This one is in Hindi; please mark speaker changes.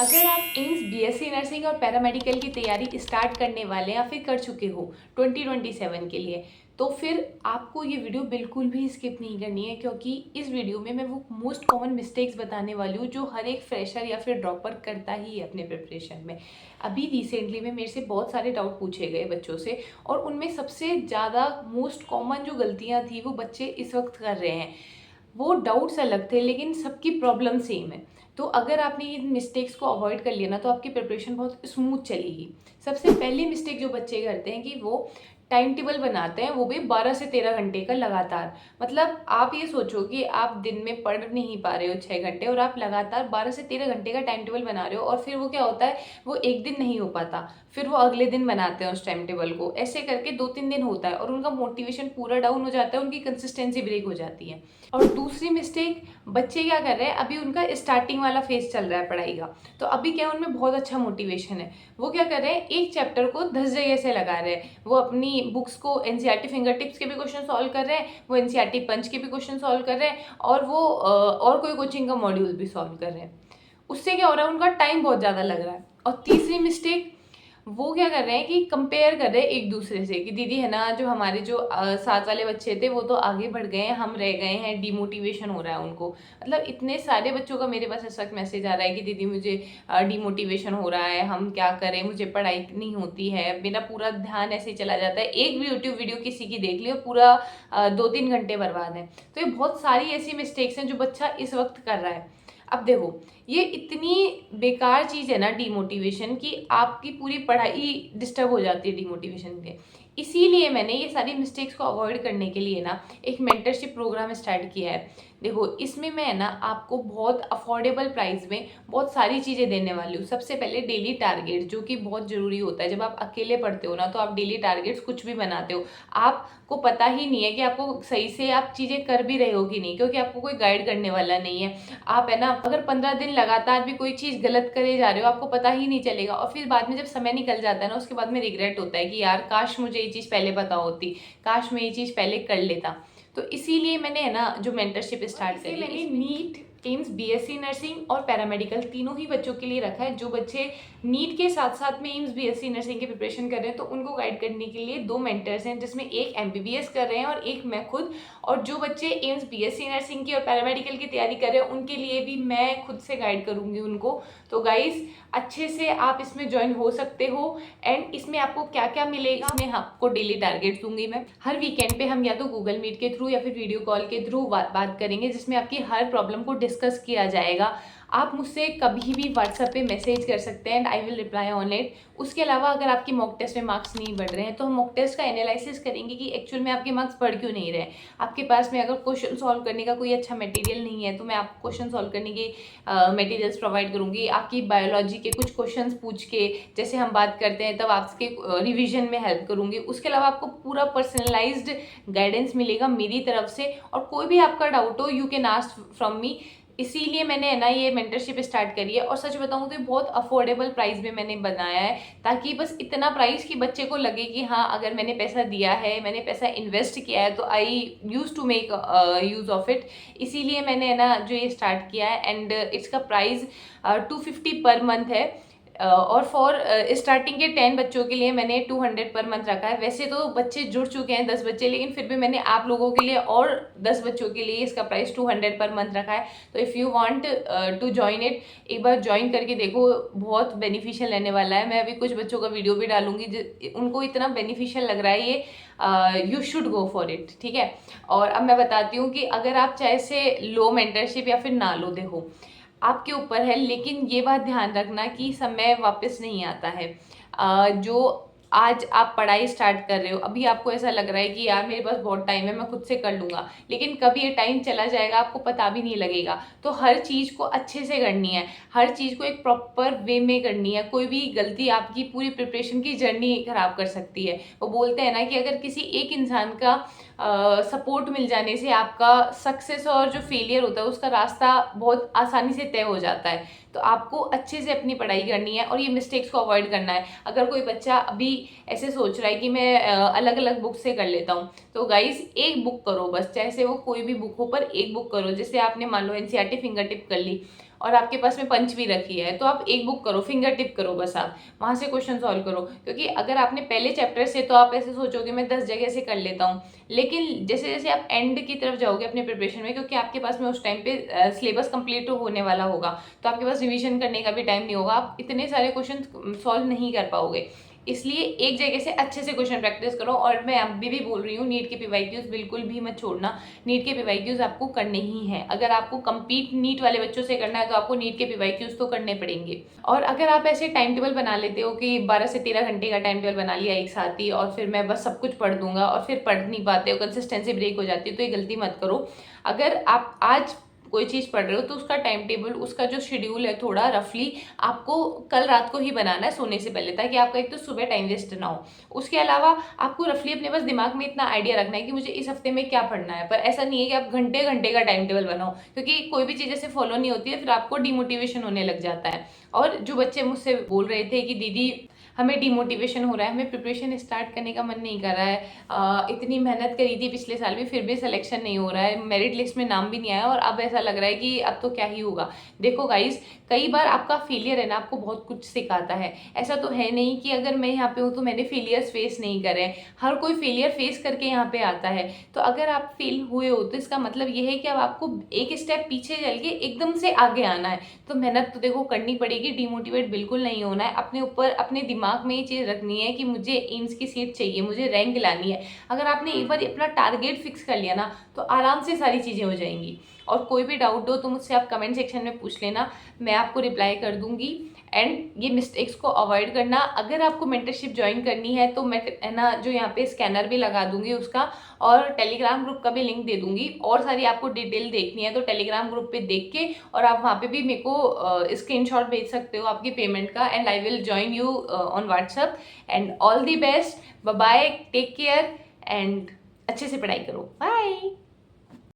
Speaker 1: अगर आप एम्स बीएससी नर्सिंग और पैरामेडिकल की तैयारी स्टार्ट करने वाले हैं या फिर कर चुके हो 2027 के लिए, तो फिर आपको ये वीडियो बिल्कुल भी स्किप नहीं करनी है, क्योंकि इस वीडियो में मैं वो मोस्ट कॉमन मिस्टेक्स बताने वाली हूँ जो हर एक फ्रेशर या फिर ड्रॉपर करता ही है अपने प्रिपरेशन में। अभी रिसेंटली में मेरे से बहुत सारे डाउट पूछे गए बच्चों से, और उनमें सबसे ज़्यादा मोस्ट कॉमन जो गलतियाँ थी वो बच्चे इस वक्त कर रहे हैं। वो डाउट्स अलग थे लेकिन सबकी प्रॉब्लम सेम है। तो अगर आपने इन मिस्टेक्स को अवॉइड कर लिया ना, तो आपकी प्रिपरेशन बहुत स्मूथ चलेगी। सबसे पहली मिस्टेक जो बच्चे करते हैं कि वो टाइम टेबल बनाते हैं, वो भी 12 से 13 घंटे का लगातार। मतलब आप ये सोचो कि आप दिन में पढ़ नहीं पा रहे हो 6 घंटे, और आप लगातार 12 से 13 घंटे का टाइम टेबल बना रहे हो, और फिर वो क्या होता है, वो एक दिन नहीं हो पाता, फिर वो अगले दिन बनाते हैं उस टाइम टेबल को। ऐसे करके 2-3 दिन होता है और उनका मोटिवेशन पूरा डाउन हो जाता है, उनकी कंसिस्टेंसी ब्रेक हो जाती है। और दूसरी मिस्टेक, बच्चे क्या कर रहे हैं, अभी उनका स्टार्टिंग वाला फेज चल रहा है पढ़ाई का, तो अभी क्या उनमें बहुत अच्छा मोटिवेशन है। वो क्या कर रहे हैं, एक चैप्टर को 10 जगह से लगा रहे हैं। वो अपनी बुक्स को एनसीईआरटी फिंगर टिप्स के भी क्वेश्चन सॉल्व कर रहे हैं, वो एनसीईआरटी पंच के भी क्वेश्चन सॉल्व कर रहे हैं, और वो और कोई कोचिंग का मॉड्यूल भी सॉल्व कर रहे हैं। उससे क्या हो रहा है, उनका टाइम बहुत ज़्यादा लग रहा है। और तीसरी मिस्टेक, वो क्या कर रहे हैं कि कंपेयर कर रहे हैं एक दूसरे से, कि दीदी है ना, जो हमारे जो साथ वाले बच्चे थे वो तो आगे बढ़ गए हैं, हम रह गए हैं, डिमोटिवेशन हो रहा है उनको। मतलब इतने सारे बच्चों का मेरे पास इस वक्त मैसेज आ रहा है कि दीदी मुझे डिमोटिवेशन हो रहा है, हम क्या करें, मुझे पढ़ाई नहीं होती है, मेरा पूरा ध्यान ऐसे ही चला जाता है, एक भी यूट्यूब वीडियो किसी की देख ली और पूरा 2-3 घंटे बर्बाद है। तो ये बहुत सारी ऐसी मिस्टेक्स हैं जो बच्चा इस वक्त कर रहा है। अब देखो, ये इतनी बेकार चीज़ है ना डिमोटिवेशन, कि आपकी पूरी पढ़ाई डिस्टर्ब हो जाती है डिमोटिवेशन के। इसीलिए मैंने ये सारी मिस्टेक्स को अवॉइड करने के लिए ना एक मेंटरशिप प्रोग्राम स्टार्ट किया है। देखो, इसमें मैं ना आपको बहुत अफोर्डेबल प्राइस में बहुत सारी चीज़ें देने वाली हूँ। सबसे पहले डेली टारगेट, जो कि बहुत ज़रूरी होता है। जब आप अकेले पढ़ते हो ना, तो आप डेली टारगेट्स कुछ भी बनाते हो, आपको पता ही नहीं है कि आपको सही से आप चीज़ें कर भी रहे हो कि नहीं, क्योंकि आपको कोई गाइड करने वाला नहीं है। आप है ना, अगर 15 दिन लगातार भी कोई चीज़ गलत करे जा रहे हो, आपको पता ही नहीं चलेगा, और फिर बाद में जब समय निकल जाता है ना, उसके बाद में रिग्रेट होता है कि यार काश मुझे ये चीज़ पहले पता होती, काश मैं ये चीज़ पहले कर लेता। तो इसीलिए मैंने है ना जो मेंटरशिप स्टार्ट करी, मैंने नीट, एम्स, बीएससी नर्सिंग और पैरामेडिकल तीनों ही बच्चों के लिए रखा है। जो बच्चे नीट के साथ साथ में एम्स बीएससी नर्सिंग की प्रिपरेशन कर रहे हैं, तो उनको गाइड करने के लिए 2 मेंटर्स हैं, जिसमें एक एमबीबीएस कर रहे हैं और एक मैं खुद। और जो बच्चे एम्स बीएससी नर्सिंग की और पैरामेडिकल की तैयारी कर रहे हैं, उनके लिए भी मैं खुद से गाइड करूंगी उनको। तो गाइस, अच्छे से आप इसमें ज्वाइन हो सकते हो। एंड इसमें आपको क्या क्या मिलेगा, इसमें आपको डेली टारगेट दूंगी मैं। हर वीकेंड पे हम या तो गूगल मीट के थ्रू या फिर वीडियो कॉल के थ्रू बात करेंगे, जिसमें आपकी हर प्रॉब्लम को डिस्कस किया जाएगा। आप मुझसे कभी भी व्हाट्सएप पे मैसेज कर सकते हैं and I will reply on it. उसके अलावा अगर आपके मॉक टेस्ट में मार्क्स नहीं बढ़ रहे हैं, तो हम मॉक टेस्ट का एनालिसिस करेंगे कि एक्चुअल में आपके मार्क्स बढ़ क्यों नहीं रहे। आपके पास में अगर क्वेश्चन सॉल्व करने का कोई अच्छा मटेरियल नहीं है, तो मैं आपको क्वेश्चन सॉल्व करने के मटेरियल्स प्रोवाइड करूंगी। आपकी बायोलॉजी के कुछ क्वेश्चंस पूछ के, जैसे हम बात करते हैं, तब आपके रिवीजन में हेल्प करूंगी। उसके अलावा आपको पूरा पर्सनलाइज्ड गाइडेंस मिलेगा मेरी तरफ से, और कोई भी आपका डाउट हो, you can ask from me. इसीलिए मैंने है ना ये मेंटरशिप स्टार्ट करी है। और सच बताऊं तो ये बहुत अफोर्डेबल प्राइस में मैंने बनाया है, ताकि बस इतना प्राइस कि बच्चे को लगे कि हाँ, अगर मैंने पैसा दिया है, मैंने पैसा इन्वेस्ट किया है, तो I use to make use of it. इसीलिए मैंने है ना जो ये स्टार्ट किया है, एंड इसका प्राइस 250 पर मंथ है। और फॉर स्टार्टिंग के 10 बच्चों के लिए मैंने 200 पर मंथ रखा है। वैसे तो बच्चे जुड़ चुके हैं 10 बच्चे, लेकिन फिर भी मैंने आप लोगों के लिए और 10 बच्चों के लिए इसका प्राइस 200 पर मंथ रखा है। तो if you want to join it, एक बार ज्वाइन करके देखो, बहुत बेनिफिशियल रहने वाला है। मैं अभी कुछ बच्चों का वीडियो भी डालूंगी, उनको इतना बेनिफिशियल लग रहा है ये, you should go for it, ठीक है। और अब मैं बताती हूँ कि अगर आप चाहे से लो मेंटरशिप या फिर ना लो, देखो आपके ऊपर है, लेकिन ये बात ध्यान रखना कि समय वापस नहीं आता है। जो आज आप पढ़ाई स्टार्ट कर रहे हो, अभी आपको ऐसा लग रहा है कि यार मेरे पास बहुत टाइम है, मैं खुद से कर लूँगा, लेकिन कभी ये टाइम चला जाएगा, आपको पता भी नहीं लगेगा। तो हर चीज़ को अच्छे से करनी है, हर चीज़ को एक प्रॉपर वे में करनी है। कोई भी गलती आपकी पूरी प्रिपरेशन की जर्नी खराब कर सकती है। वो बोलते हैं ना कि अगर किसी एक इंसान का सपोर्ट मिल जाने से आपका सक्सेस और जो फेलियर होता है उसका रास्ता बहुत आसानी से तय हो जाता है। तो आपको अच्छे से अपनी पढ़ाई करनी है और ये मिस्टेक्स को अवॉइड करना है। अगर कोई बच्चा अभी ऐसे सोच रहा है कि मैं अलग अलग बुक से कर लेता हूँ, तो गाइस एक बुक करो बस, चाहे से वो कोई भी बुक हो, पर एक बुक करो। जैसे आपने मान लो एनसीईआरटी फिंगर टिप कर ली, और आपके पास में पंच भी रखी है, तो आप एक बुक करो, फिंगर टिप करो, बस आप वहाँ से क्वेश्चन सॉल्व करो। क्योंकि अगर आपने पहले चैप्टर से, तो आप ऐसे सोचोगे मैं 10 जगह से कर लेता हूँ, लेकिन जैसे जैसे आप एंड की तरफ जाओगे अपने प्रिपरेशन में, क्योंकि आपके पास में उस टाइम पे सिलेबस कंप्लीट होने वाला होगा, तो आपके पास रिवीजन करने का भी टाइम नहीं होगा, आप इतने सारे क्वेश्चन सॉल्व नहीं कर पाओगे। इसलिए एक जगह से अच्छे से क्वेश्चन प्रैक्टिस करो। और मैं अभी भी बोल रही हूँ, नीट के पीवाईक्यूज बिल्कुल भी मत छोड़ना। नीट के पीवाईक्यूज आपको करने ही हैं। अगर आपको कम्पीट नीट वाले बच्चों से करना है तो आपको नीट के पीवाईक्यूज तो करने पड़ेंगे। और अगर आप ऐसे टाइम टेबल बना लेते हो कि 12 से 13 घंटे का टाइम टेबल बना लिया एक साथ ही, और फिर मैं बस सब कुछ पढ़ दूंगा, और फिर पढ़ नहीं पाते हो, कंसिस्टेंसी ब्रेक हो जाती है, तो ये गलती मत करो। अगर आप आज कोई चीज़ पढ़ रहे हो तो उसका टाइम टेबल, उसका जो शेड्यूल है, थोड़ा रफली आपको कल रात को ही बनाना है सोने से पहले, ताकि आपका एक तो सुबह टाइम वेस्ट ना हो। उसके अलावा आपको रफली अपने पास दिमाग में इतना आइडिया रखना है कि मुझे इस हफ्ते में क्या पढ़ना है, पर ऐसा नहीं है कि आप घंटे घंटे का टाइम टेबल बनाओ, क्योंकि कोई भी चीज़ ऐसे फॉलो नहीं होती है, फिर आपको डिमोटिवेशन होने लग जाता है। और जो बच्चे मुझसे बोल रहे थे कि दीदी हमें डिमोटिवेशन हो रहा है, हमें प्रिपरेशन स्टार्ट करने का मन नहीं कर रहा है, इतनी मेहनत करी थी पिछले साल भी, फिर भी सिलेक्शन नहीं हो रहा है, मेरिट लिस्ट में नाम भी नहीं आया, और अब ऐसा लग रहा है कि अब तो क्या ही होगा। देखो गाइज, कई बार आपका फेलियर है ना, आपको बहुत कुछ सिखाता है। ऐसा तो है नहीं कि अगर मैं यहाँ पे हूँ तो मैंने फेलियर्स फेस नहीं करे, हर कोई फेलियर फेस करके यहाँ पे आता है। तो अगर आप फेल हुए हो तो इसका मतलब ये है कि अब आपको एक स्टेप पीछे चल के एकदम से आगे आना है। तो मेहनत तो देखो करनी पड़ेगी, डिमोटिवेट बिल्कुल नहीं होना है। अपने ऊपर, अपने दिमाग में ये चीज़ रखनी है कि मुझे एम्स की सीट चाहिए, मुझे रैंक लानी है। अगर आपने एक बार अपना टारगेट फिक्स कर लिया ना, तो आराम से सारी चीज़ें हो जाएंगी। और कोई भी डाउट हो तो मुझसे आप कमेंट सेक्शन में पूछ लेना, मैं आपको रिप्लाई कर दूंगी। एंड ये मिस्टेक्स को अवॉइड करना। अगर आपको मेंटरशिप ज्वाइन करनी है तो मैं है ना जो यहाँ पे स्कैनर भी लगा दूंगी उसका, और टेलीग्राम ग्रुप का भी लिंक दे दूंगी। और सारी आपको डिटेल देखनी है तो टेलीग्राम ग्रुप पे देख के, और आप वहाँ पे भी मेरे को स्क्रीनशॉट भेज सकते हो आपकी पेमेंट का, and I will join you on WhatsApp. And all the best, bye bye, take care, and अच्छे से पढ़ाई करो, बाय।